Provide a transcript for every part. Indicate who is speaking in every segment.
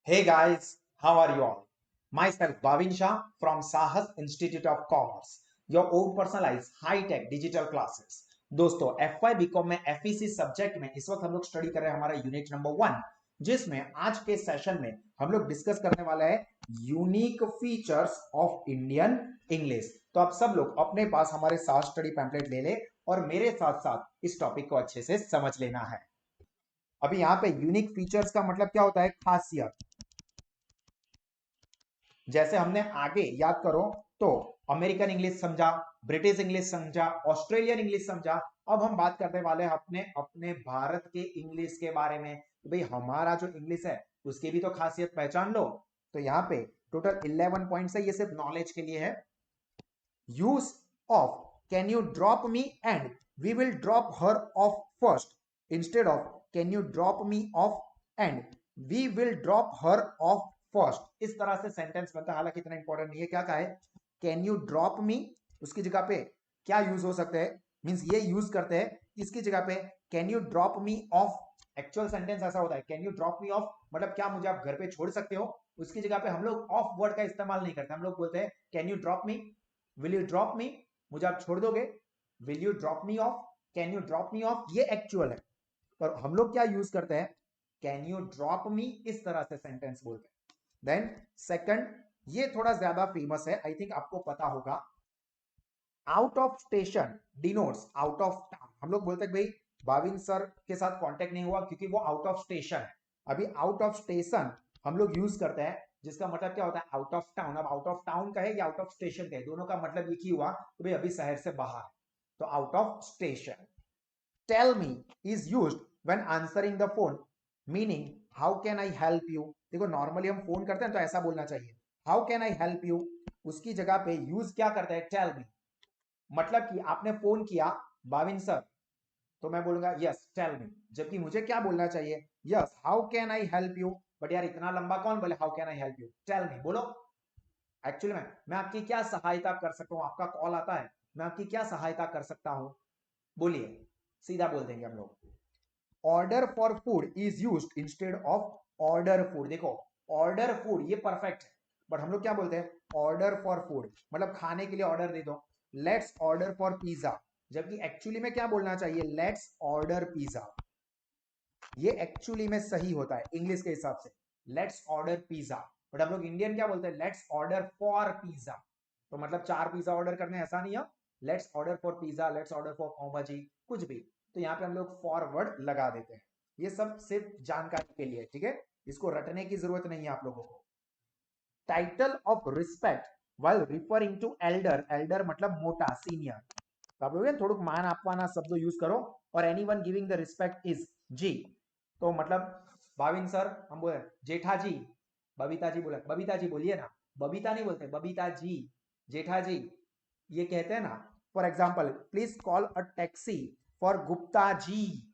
Speaker 1: Hey guys, how are you all? Myself Bhavin Shah from Sahas Institute of Commerce, your own personalized high-tech digital classes. दोस्तों FY BCom में FEC subject में इस वक्त हम लोग study कर रहे हैं हमारा यूनिट नंबर 1, जिसमें आज के सेशन में हम लोग डिस्कस करने वाला है unique features of Indian English. तो आप सब लोग अपने पास हमारे साथ स्टडी पैम्पलेट ले ले और मेरे साथ साथ इस टॉपिक को अच्छे से समझ लेना है। अभी यहाँ पे यूनिक फीचर्स का मतलब क्या होता है? खासियत। जैसे हमने आगे याद करो तो अमेरिकन इंग्लिश समझा, ब्रिटिश इंग्लिश समझा, ऑस्ट्रेलियन इंग्लिश समझा। अब हम बात करने वाले हैं अपने अपने भारत के इंग्लिश के बारे में। तो भाई हमारा जो इंग्लिश है उसकी भी तो खासियत पहचान लो। तो यहाँ पे टोटल 11 पॉइंट्स है, ये सिर्फ नॉलेज के लिए है। Use of can you drop me and we will drop her off first instead of can you drop me off and we will drop her off first. इस तरह से सेंटेंस बनता है, हालांकि इतना इंपॉर्टेंट नहीं है। क्या कहा है? कैन यू ड्रॉप मी, उसकी जगह पे क्या यूज हो सकते हैं? मींस ये यूज करते हैं। इसकी जगह पे can you drop me of, actual sentence ऐसा होता है can you drop me of, मतलब क्या मुझे आप घर पे छोड़ सकते हो? उसकी जगह पे हम लोग ऑफ वर्ड का इस्तेमाल नहीं करते, हम लोग बोलते हैं can you drop me, will you drop मी, मुझे आप छोड़ दोगे? Will you drop me of, can you drop me of, ये एक्चुअल है। पर हम लोग क्या यूज करते हैं? कैन यू ड्रॉप मी, इस तरह से सेंटेंस बोलते हैं। देन सेकंड, ये थोड़ा ज्यादा फेमस है, आई थिंक आपको पता होगा। Out of station denotes out of town. हम लोग बोलते हैं भाई भाविन सर के साथ कांटेक्ट नहीं हुआ क्योंकि वो आउट ऑफ स्टेशन है। अभी आउट ऑफ स्टेशन हम लोग यूज करते हैं, जिसका मतलब क्या होता है? Out of town. अब आउट ऑफ टाउन का है या आउट ऑफ स्टेशन का है, दोनों का मतलब एक ही हुआ तो भाई अभी शहर से बाहर है, तो out of station. Tell me is used when answering the phone, meaning how can I help you. देखो नॉर्मली हम फोन करते हैं तो ऐसा बोलना चाहिए, how can I help you. उसकी जगह पे यूज क्या करते हैं? Tell me. मतलब कि आपने फोन किया भाविन सर, तो मैं बोलूंगा यस टेल मी, जबकि मुझे क्या बोलना चाहिए? Yes how can I help you. But यार इतना लंबा कौन बोले how can I help you, tell me बोलो। एक्चुअली मैं आपकी क्या सहायता कर सकता हूं? आपका कॉल आता है, मैं आपकी क्या सहायता कर सकता हूं, बोलिए, सीधा बोल देंगे हम लोग। Order for food is use instead of order food. देखो ऑर्डर फूड ये परफेक्ट है, बट हम लोग क्या बोलते हैं? ऑर्डर फॉर फूड, मतलब खाने के लिए ऑर्डर दे दो। लेट्स ऑर्डर फॉर पिज्जा, जबकि एक्चुअली में क्या बोलना चाहिए? Let's order pizza. ये एक्चुअली में सही होता है इंग्लिश के हिसाब से, लेट्स ऑर्डर पिज्जा। बट हम लोग इंडियन क्या बोलते हैं? Let's order for pizza. तो मतलब 4 पिज्जा ऑर्डर करने, ऐसा नहीं है। Let's order for pizza, let's order for pav bhaji, कुछ भी। तो यहाँ पे हम लोग फॉरवर्ड लगा देते हैं। ये सब सिर्फ जानकारी के लिए, ठीक है, इसको रटने की जरूरत नहीं है आप लोगों को। Title of respect while referring to elder, elder मतलब मोटा, सीनियर। तो आप लोग थोड़ा मान आपवाना शब्द यूज करो। और anyone giving the respect is ji. तो मतलब भाविन सर हम बोले जेठा जी, बबीता जी बोले बबीता जी बोलिए ना, बबीता नहीं बोलते, बबीता जी, जेठा जी, ये कहते हैं ना। For example please call a taxi for Gupta ji.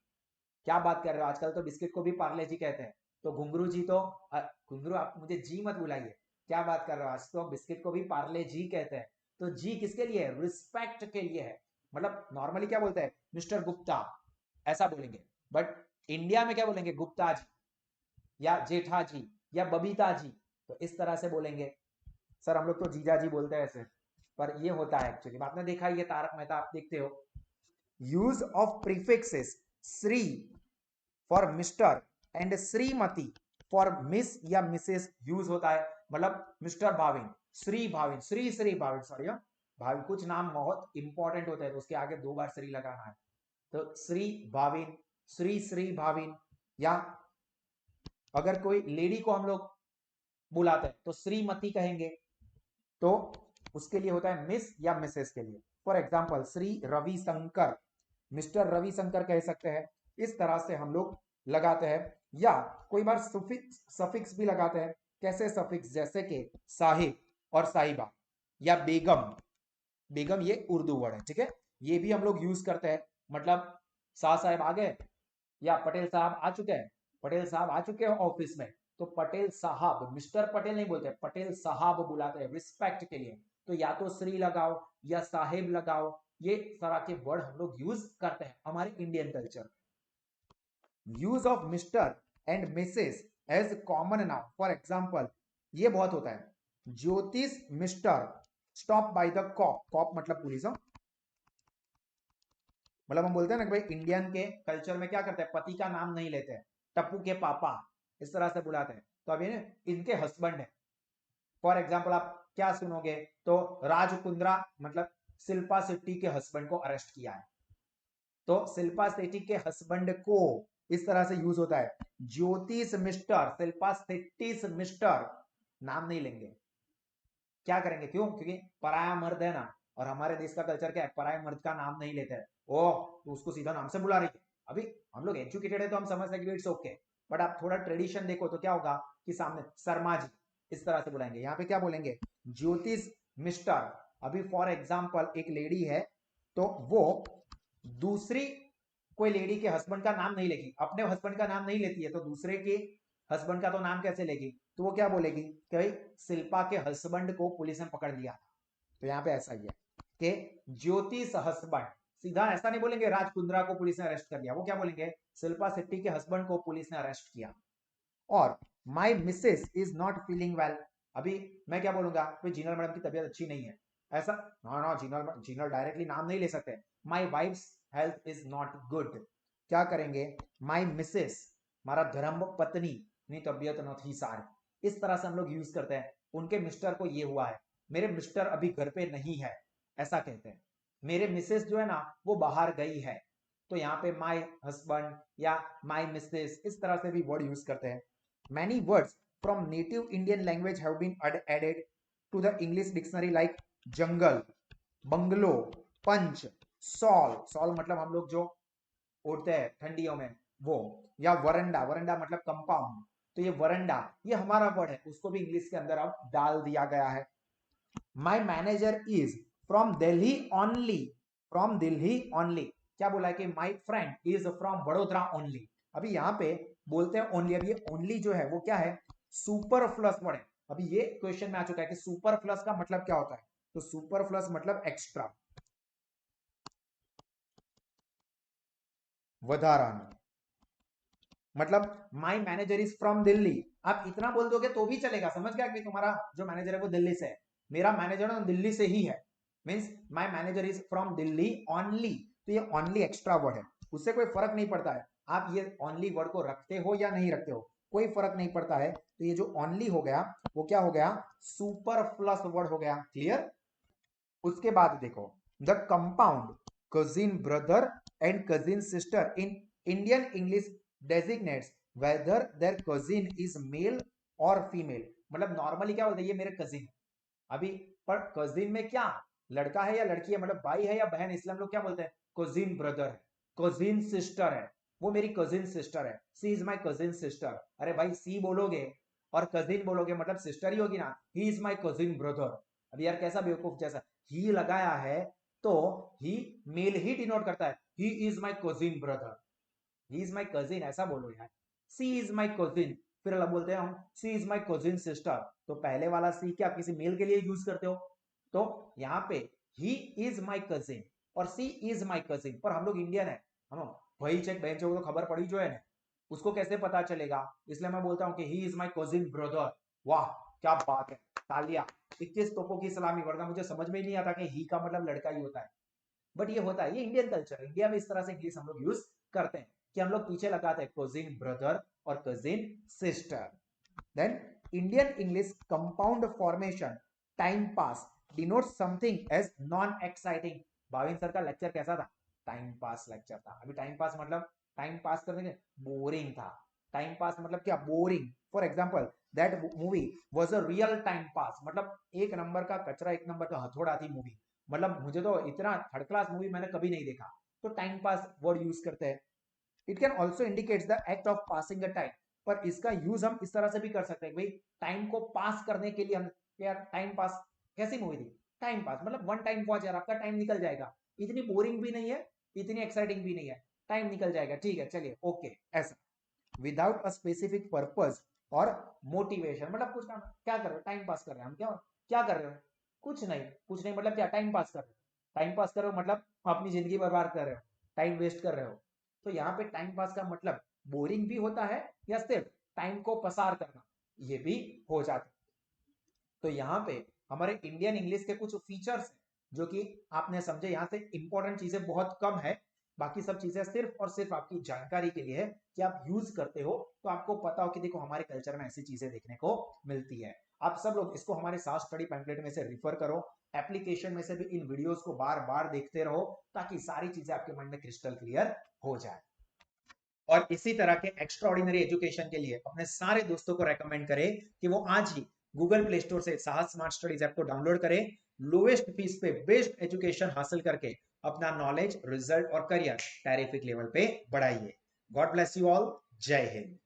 Speaker 1: क्या बात कर रहे हो, आजकल तो बिस्किट को भी पार्ले जी कहते हैं। तो घुंगरू जी तो घुंगरू आप मुझे जी मत बुलाइए, क्या बात कर रहे हो, आज तो बिस्किट को भी पार्ले जी कहते हैं। तो जी किसके लिए है? रिस्पेक्ट के लिए है। मतलब नॉर्मली क्या बोलते हैं? मिस्टर गुप्ता, ऐसा बोलेंगे। बट इंडिया में क्या बोलेंगे? गुप्ता जी या जेठा जी या बबीता जी, तो इस तरह से बोलेंगे। सर हम लोग तो जीजा जी बोलते हैं ऐसे, पर ये होता है एक्चुअली। आपने देखा ये तारक मेहता आप देखते हो। Use of prefixes Shri for mister and Shrimati for miss या मिसेस यूज होता है। मतलब मिस्टर भाविन, श्री भाविन, श्री श्री भाविन, सॉरी भाविन, कुछ नाम बहुत इंपॉर्टेंट होते हैं तो उसके आगे 2 बार श्री लगाना है। तो श्री भाविन, श्री श्री भाविन। या अगर कोई लेडी को हम लोग बुलाते हैं तो श्रीमती कहेंगे, तो उसके लिए होता है मिस या मिसेस के लिए। For example Shri Ravishankar, mister Ravishankar कह सकते हैं। इस तरह से हम लोग लगाते हैं। या कोई बार सफिक्स भी लगाते हैं। कैसे सफिक्स? जैसे कि साहिब और साहिबा या बेगम, बेगम ये उर्दू वर्ड है, ठीक है, ये भी हम लोग यूज करते हैं। मतलब शाह साहब आ गए या पटेल साहब आ चुके हैं, पटेल साहब आ चुके हैं ऑफिस में, तो पटेल साहब, मिस्टर पटेल नहीं बोलते, पटेल साहब बुलाते हैं रिस्पेक्ट के लिए। तो या तो श्री लगाओ या साहेब लगाओ, ये तरह के वर्ड हम लोग यूज करते हैं हमारे इंडियन कल्चर में। Use of mister and missus as common noun. For example ये बहुत होता है, ज्योतिष mister stop by the cop. Cop मतलब पुलिस। मतलब हम बोलते हैं ना कि भाई इंडियन के कल्चर में क्या करते हैं, पति का नाम नहीं लेते हैं, टप्पू के पापा इस तरह से बुलाते हैं। तो अभी इनके हस्बैंड है। फॉर एग्जाम्पल आप क्या सुनोगे, तो राज कुंद्रा मतलब शिल्पा शेट्टी के हस्बैंड को अरेस्ट किया है, तो शिल्पा शेट्टी के हस्बैंड को इस तरह से यूज होता है। ज्योतिष मिस्टर, शिल्पा शेट्टी मिस्टर, नाम नहीं लेंगे। क्या करेंगे, क्यों, क्योंकि पराया मर्द है ना, और हमारे देश का कल्चर क्या है, पराया मर्द का नाम नहीं लेते हैं। ओ तो उसको सीधा नाम से बुला रही है। अभी हम लोग एजुकेटेड है तो हम समझ सकते इट्स ओके, बट आप थोड़ा ट्रेडिशन देखो तो क्या होगा कि सामने शर्मा जी इस तरह से बुलाएंगे। यहाँ पे क्या बोलेंगे, ज्योतिष मिस्टर। अभी फॉर एग्जाम्पल एक लेडी है, तो वो दूसरी कोई लेडी के हस्बैंड का नाम नहीं लेगी, अपने हस्बैंड का नाम नहीं लेती है, तो दूसरे के हस्बैंड का तो नाम कैसे लेगी, तो वो क्या बोलेगी कि भाई शिल्पा के हस्बैंड को पुलिस ने पकड़ लिया। तो यहाँ पे ऐसा ही है कि ज्योतिष हस्बैंड, सीधा ऐसा नहीं बोलेंगे राज कुंद्रा को पुलिस ने अरेस्ट कर लिया, वो क्या बोलेंगे शिल्पा शेट्टी के हस्बैंड को पुलिस ने अरेस्ट किया। और my missus is not feeling well. अभी मैं क्या बोलूंगा, कोई जीनल मैडम की तबीयत अच्छी नहीं है, ऐसा no no, Jinal Jinal directly नाम नहीं ले सकते। My wife's health is not good. क्या करेंगे, माई मिसेस, हमारा धर्म पत्नी ની तबीयत નથી सारी, इस तरह से हम लोग यूज करते हैं। उनके मिस्टर को ये हुआ है, मेरे मिस्टर अभी घर पे नहीं है, ऐसा कहते हैं। मेरे मिसेस जो है ना वो बाहर गई है, तो यहाँ पे माई हस्बैंड या माई मिसेस इस तरह से भी वर्ड यूज करते हैं। Many words from native Indian language have been added to the English dictionary like jungle, bungalow, punch, shawl. Shawl मतलब हम लोग जो उड़ते हैं ठंडियों में वो, या वरंडा, वरंडा मतलब कंपाउंड। तो ये वरंडा ये हमारा वर्ड है, उसको भी इंग्लिश के अंदर अब डाल दिया गया है। My manager is from Delhi only, from Delhi only. क्या बोला है कि my friend is from Vadodara only. अभी यहाँ पे बोलते हैं ओनली। अब ये ओनली जो है वो क्या है, सुपर प्लस वर्ड है। अभी ये क्वेश्चन में आ चुका है कि सुपर प्लस का मतलब क्या होता है, तो सुपर प्लस मतलब एक्स्ट्रा, વધારાનું। मतलब my manager is from Delhi, आप इतना बोल दोगे तो भी चलेगा, समझ गया कि तुम्हारा जो मैनेजर है वो दिल्ली से है, मेरा मैनेजर ना दिल्ली से ही है, means my manager is from Delhi only. तो ये ओनली एक्स्ट्रा वर्ड है, उससे कोई फर्क नहीं पड़ता है आप ये ओनली वर्ड को रखते हो या नहीं रखते हो, कोई फर्क नहीं पड़ता है। तो ये जो ओनली हो गया वो क्या हो गया, सुपर प्लस वर्ड हो गया। क्लियर। उसके बाद देखो, the compound cousin brother and cousin sister in Indian English designates whether their cousin is male और फीमेल। मतलब नॉर्मली क्या बोलते हैं, ये मेरे कजिन है। अभी पर कजिन में क्या लड़का है या लड़की है, मतलब भाई है या बहन, इसलिए हम लोग क्या बोलते हैं कजिन ब्रदर है, कजिन सिस्टर है, वो मेरी कजिन सिस्टर है, सी इज माई कजिन सिस्टर। अरे भाई सी बोलोगे और कजिन बोलोगे मतलब सिस्टर ही होगी ना, he is my cousin brother. अभी यार कैसा बेवकूफ जैसा ही लगाया है, तो ही मेल ही डिनोट करता है, he is my cousin brother, he is my cousin ऐसा बोलो यार। सी इज माई कजिन, फिर अलग बोलते हैं हम सी इज माई कजिन सिस्टर, तो पहले वाला सी क्या किसी मेल के लिए यूज करते हो, तो यहाँ पे ही इज माई कजिन और सी इज माई कजिन। पर हम लोग इंडियन है, हम भाई चेक बहन चेक तो खबर पड़ी जो है ना, उसको कैसे पता चलेगा, इसलिए मैं बोलता हूँ कि he is my cousin brother. वाह क्या बात है, तालिया। 21 तोपों की सलामी, वरना मुझे समझ में ही नहीं आता कि ही का मतलब लड़का ही होता है, बट ये होता है, ये इंडियन कल्चर है। इंडिया में इस तरह से इंग्लिश हम लोग यूज करते हैं कि हम लोग पीछे लगाते हैं कजिन ब्रदर और cousin sister. Then Indian English compound formation time pass denotes something as non exciting. Bhavin sir का लेक्चर कैसा था, टाइम पास लेक्चर था। अभी टाइम पास मतलब टाइम पास करने के बोरिंग था, टाइम पास मतलब क्या, boring. For example that movie was a real time pass, मतलब एक नंबर का कचरा, एक नंबर का हथौड़ा थी मूवी, मतलब मुझे तो इतना थर्ड क्लास मूवी मैंने कभी नहीं देखा। तो टाइम पास वर्ड यूज करते हैं। It can also indicates the act of passing a time, पर इसका यूज हम इस तरह से भी कर सकते हैं, भाई टाइम को पास करने के लिए हम, यार टाइम पास कैसी मूवी थी, टाइम पास मतलब वन टाइम वॉच, यार आपका टाइम निकल जाएगा, इतनी बोरिंग भी नहीं है, इतनी एक्साइटिंग भी नहीं है, टाइम निकल जाएगा, ठीक है चलिए ओके ऐसा। विदाउट अ स्पेसिफिक पर्पज और मोटिवेशन, मतलब कुछ क्या कर रहे हो, टाइम पास कर रहे हैं हम, क्या क्या कर रहे हो, कुछ नहीं, कुछ नहीं मतलब क्या, टाइम पास कर रहे हो, टाइम पास कर रहे हो मतलब अपनी जिंदगी बर्बाद कर रहे हो, टाइम वेस्ट कर रहे हो। तो यहाँ पे टाइम पास का मतलब बोरिंग भी होता है या सिर्फ टाइम को पसार करना, ये भी हो जाता है। तो यहाँ पे हमारे इंडियन इंग्लिश के कुछ फीचर्स हैं जो कि आपने समझे। यहाँ से इंपॉर्टेंट चीजें बहुत कम है, बाकी सब चीजें सिर्फ और सिर्फ आपकी जानकारी के लिए है कि आप यूज करते हो तो आपको पता हो कि देखो हमारे कल्चर में ऐसी चीजें देखने को मिलती है। आप सब लोग इसको हमारे साथ स्टडी पैम्पलेट में से रिफर करो, एप्लीकेशन में से भी इन वीडियोस को बार बार देखते रहो ताकि सारी चीजें आपके मन में क्रिस्टल क्लियर हो जाए। और इसी तरह के एक्स्ट्रा ऑर्डिनरी एजुकेशन के लिए अपने सारे दोस्तों को रेकमेंड करें कि वो आज ही गूगल प्ले स्टोर से साहस स्मार्ट स्टडीज ऐप को डाउनलोड करें, लोएस्ट फीस पे बेस्ट एजुकेशन हासिल करके अपना नॉलेज, रिजल्ट और करियर टेरिफिक लेवल पे बढ़ाइए। God bless you all. जय हिंद।